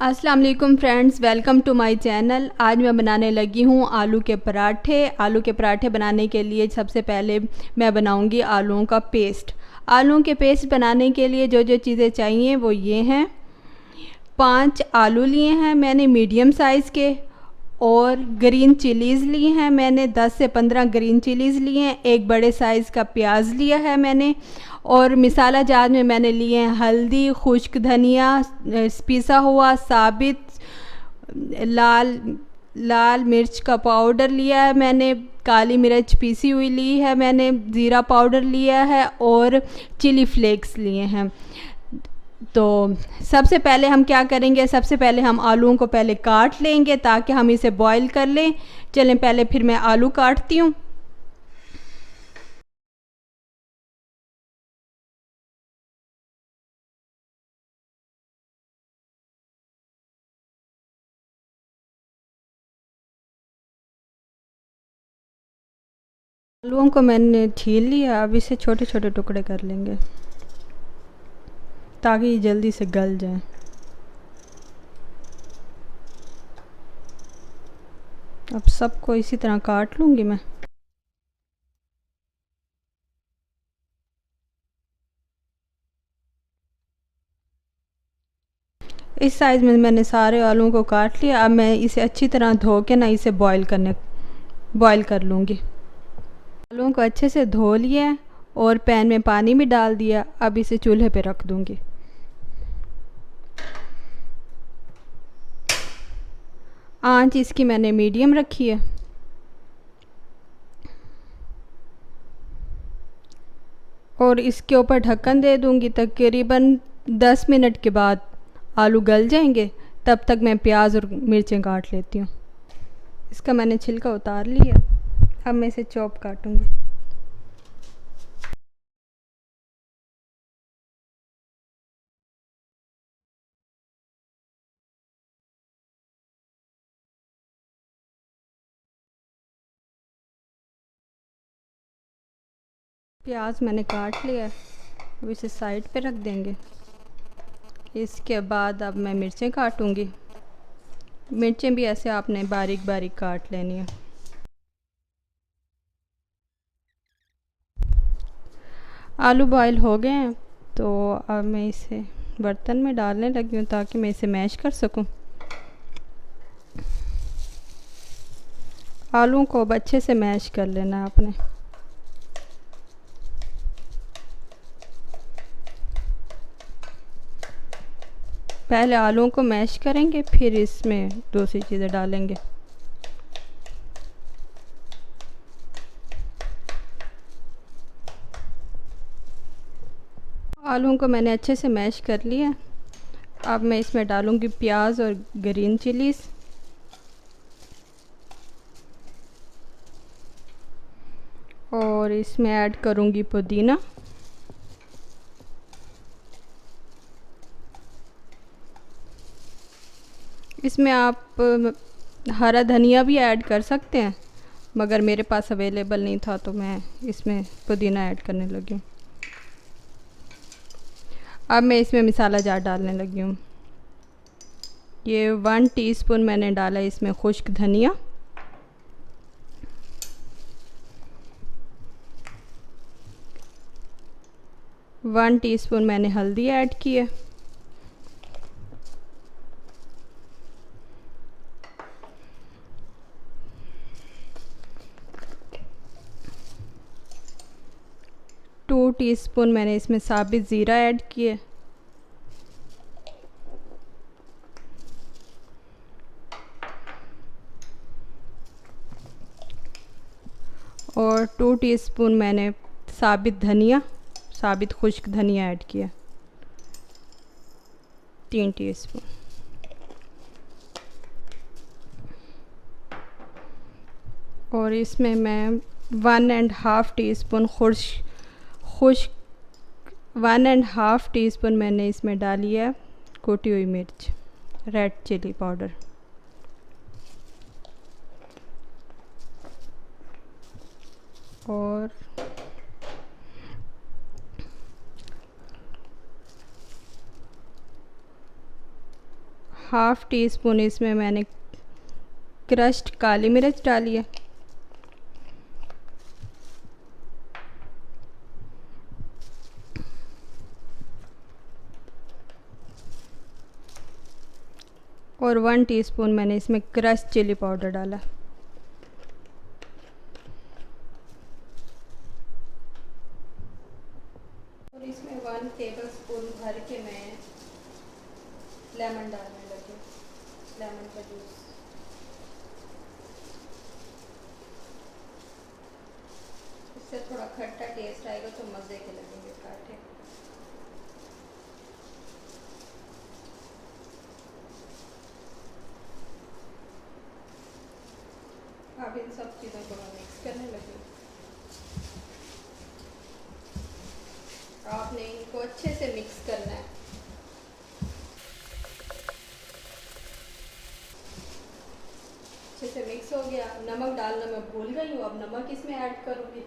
अस्सलाम वालेकुम friends, welcome to my channel. आज मैं बनाने लगी हूँ आलू के पराठे। आलू के पराठे बनाने के लिए सबसे पहले मैं बनाऊँगी आलूओं का पेस्ट। आलूओं के पेस्ट बनाने के लिए जो जो चीज़ें चाहिए वो ये हैं। 5 आलू लिए हैं मैंने मीडियम साइज़ के, और ग्रीन चिलीज़ लिए हैं मैंने 10 से 15 ग्रीन चिलीज़ लिए हैं। एक बड़े साइज़ का प्याज लिया है मैंने, और मिसाला जार में मैंने लिए हैं हल्दी, खुश्क धनिया, पिसा हुआ साबित लाल लाल मिर्च का पाउडर लिया है मैंने, काली मिर्च पीसी हुई ली है मैंने, ज़ीरा पाउडर लिया है और चिली फ्लेक्स लिए हैं। तो सबसे पहले हम क्या करेंगे, सबसे पहले हम आलूओं को पहले काट लेंगे ताकि हम इसे बॉईल कर लें। चलें पहले फिर मैं आलू काटती हूँ। आलूओं को मैंने छील लिया, अब इसे छोटे छोटे टुकड़े कर लेंगे ताकि ये जल्दी से गल जाए। अब सबको इसी तरह काट लूँगी मैं। इस साइज़ में मैंने सारे आलूओं को काट लिया। अब मैं इसे अच्छी तरह धो के ना इसे बॉईल कर लूँगी। आलूओं को अच्छे से धो लिया और पैन में पानी भी डाल दिया। अब इसे चूल्हे पे रख दूँगी। आंच इसकी मैंने मीडियम रखी है। और इसके ऊपर ढक्कन दे दूँगी। तकरीबन 10 मिनट के बाद आलू गल जाएंगे। तब तक मैं प्याज और मिर्चें काट लेती हूँ। इसका मैंने छिलका उतार लिया। अब मैं इसे चॉप काटूँगी। प्याज मैंने काट लिया है, अब इसे साइड पे रख देंगे। इसके बाद अब मैं मिर्चें काटूँगी। मिर्चें भी ऐसे आपने बारीक बारीक काट लेनी है। आलू बॉईल हो गए हैं, तो अब मैं इसे बर्तन में डालने लगी हूँ ताकि मैं इसे मैश कर सकूँ। आलू को अब अच्छे से मैश कर लेना आपने। पहले आलूओं को मैश करेंगे, फिर इसमें दूसरी चीज़ें डालेंगे। आलूओं को मैंने अच्छे से मैश कर लिया। अब मैं इसमें डालूँगी प्याज और ग्रीन चिलीज़। और इसमें ऐड करूँगी पुदीना। इसमें आप हरा धनिया भी ऐड कर सकते हैं, मगर मेरे पास अवेलेबल नहीं था तो मैं इसमें पुदीना ऐड करने लगी हूँ। अब मैं इसमें मसाला जार डालने लगी हूँ। ये 1 टीस्पून मैंने डाला इसमें खुश्क धनिया, 1 टीस्पून मैंने हल्दी ऐड की है, टू टीस्पून मैंने इसमें साबित ज़ीरा ऐड किए, और 2 टीस्पून मैंने साबित खुश्क धनिया ऐड किया, 3 टीस्पून। और इसमें मैं 1.5 टीस्पून खुश्क 1.5 टीस्पून मैंने इसमें डाली है कुटी हुई मिर्च, रेड चिली पाउडर। और हाफ़ टी स्पून इसमें मैंने क्रश्ड काली मिर्च डाली है। और 1 टीस्पून मैंने इसमें क्रश्ड चिली पाउडर डाला। और इसमें 1 टेबलस्पून भर के मैं लेमन डालने लगी, लेमन का जूस। इससे थोड़ा खट्टा टेस्ट आएगा तो मज़े के लगेंगे पराठे। अब इन सब चीज़ों को मैं मिक्स करने लगी। आपने इनको अच्छे से मिक्स करना है। अच्छे से मिक्स हो गया। नमक डालना मैं भूल गई हूँ, अब नमक इसमें ऐड करूँगी।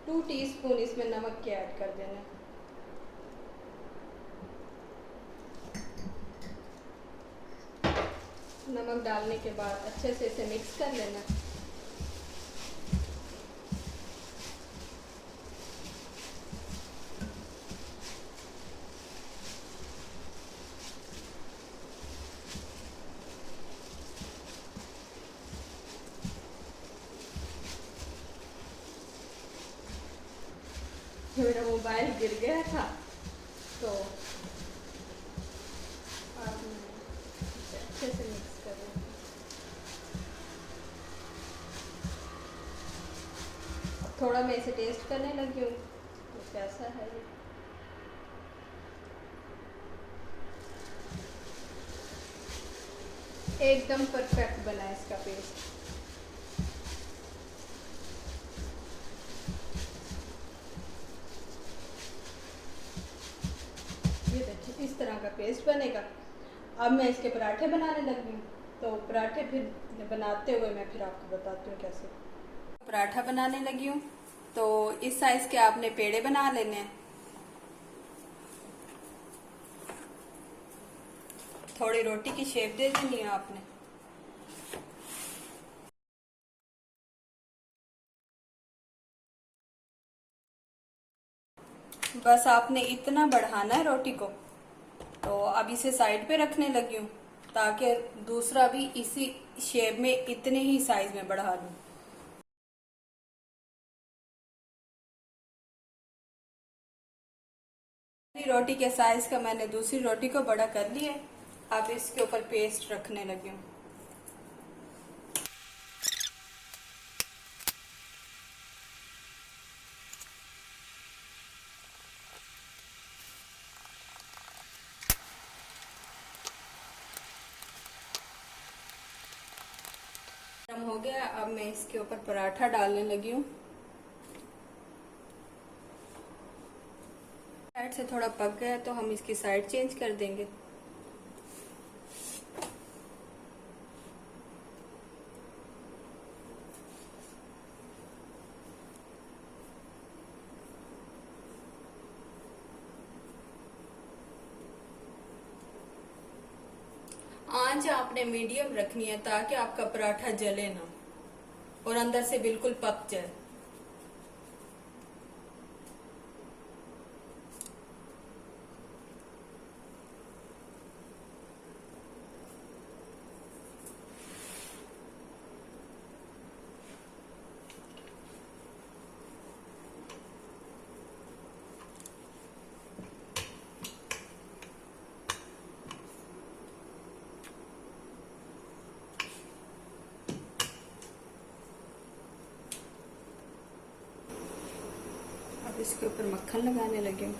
टू टीस्पून इसमें नमक के ऐड कर देना। नमक डालने के बाद अच्छे से इसे मिक्स कर लेना। मेरा मोबाइल गिर गया था तो अब मैं इसे अच्छे से मिक्स कर रही हूँ। अब थोड़ा मैं इसे टेस्ट करने लगी हूँ तो कैसा है ये। एकदम परफेक्ट बना है इसका पेस्ट। ये देखिए इस तरह का पेस्ट बनेगा। अब मैं इसके पराठे बनाने लगी हूँ, तो पराठे फिर बनाते हुए मैं फिर आपको बताती हूँ कैसे। पराठा बनाने लगी हूँ, तो इस साइज के आपने पेड़े बना लेने हैं। थोड़ी रोटी की शेप दे देनी है आपने। बस आपने इतना बढ़ाना है रोटी को। तो अब इसे साइड पे रखने लगी हूँ ताकि दूसरा भी इसी शेप में इतने ही साइज में बढ़ा लूँ। रोटी के साइज का मैंने दूसरी रोटी को बड़ा कर लिया। अब इसके ऊपर पेस्ट रखने लगी हूँ। गरम हो गया। अब मैं इसके ऊपर पराठा डालने लगी हूँ। साइड से थोड़ा पक गया तो हम इसकी साइड चेंज कर देंगे। आंच आपने मीडियम रखनी है ताकि आपका पराठा जले ना और अंदर से बिल्कुल पक जाए। अब इसके ऊपर मक्खन लगाने लगे हूँ।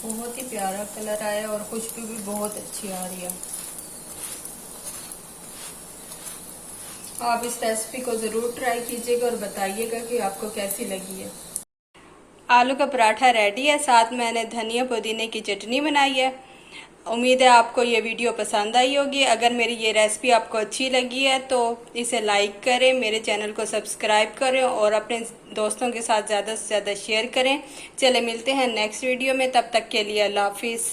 बहुत ही प्यारा कलर आया और खुशबू भी बहुत अच्छी आ रही है। आप इस रेसिपी को ज़रूर ट्राई कीजिएगा और बताइएगा कि आपको कैसी लगी है। आलू का पराठा रेडी है, साथ मैंने धनिया पुदीने की चटनी बनाई है। उम्मीद है आपको ये वीडियो पसंद आई होगी। अगर मेरी ये रेसिपी आपको अच्छी लगी है तो इसे लाइक करें, मेरे चैनल को सब्सक्राइब करें और अपने दोस्तों के साथ ज़्यादा से ज़्यादा शेयर करें। चले मिलते हैं नेक्स्ट वीडियो में, तब तक के लिए अल्लाह हाफिज़।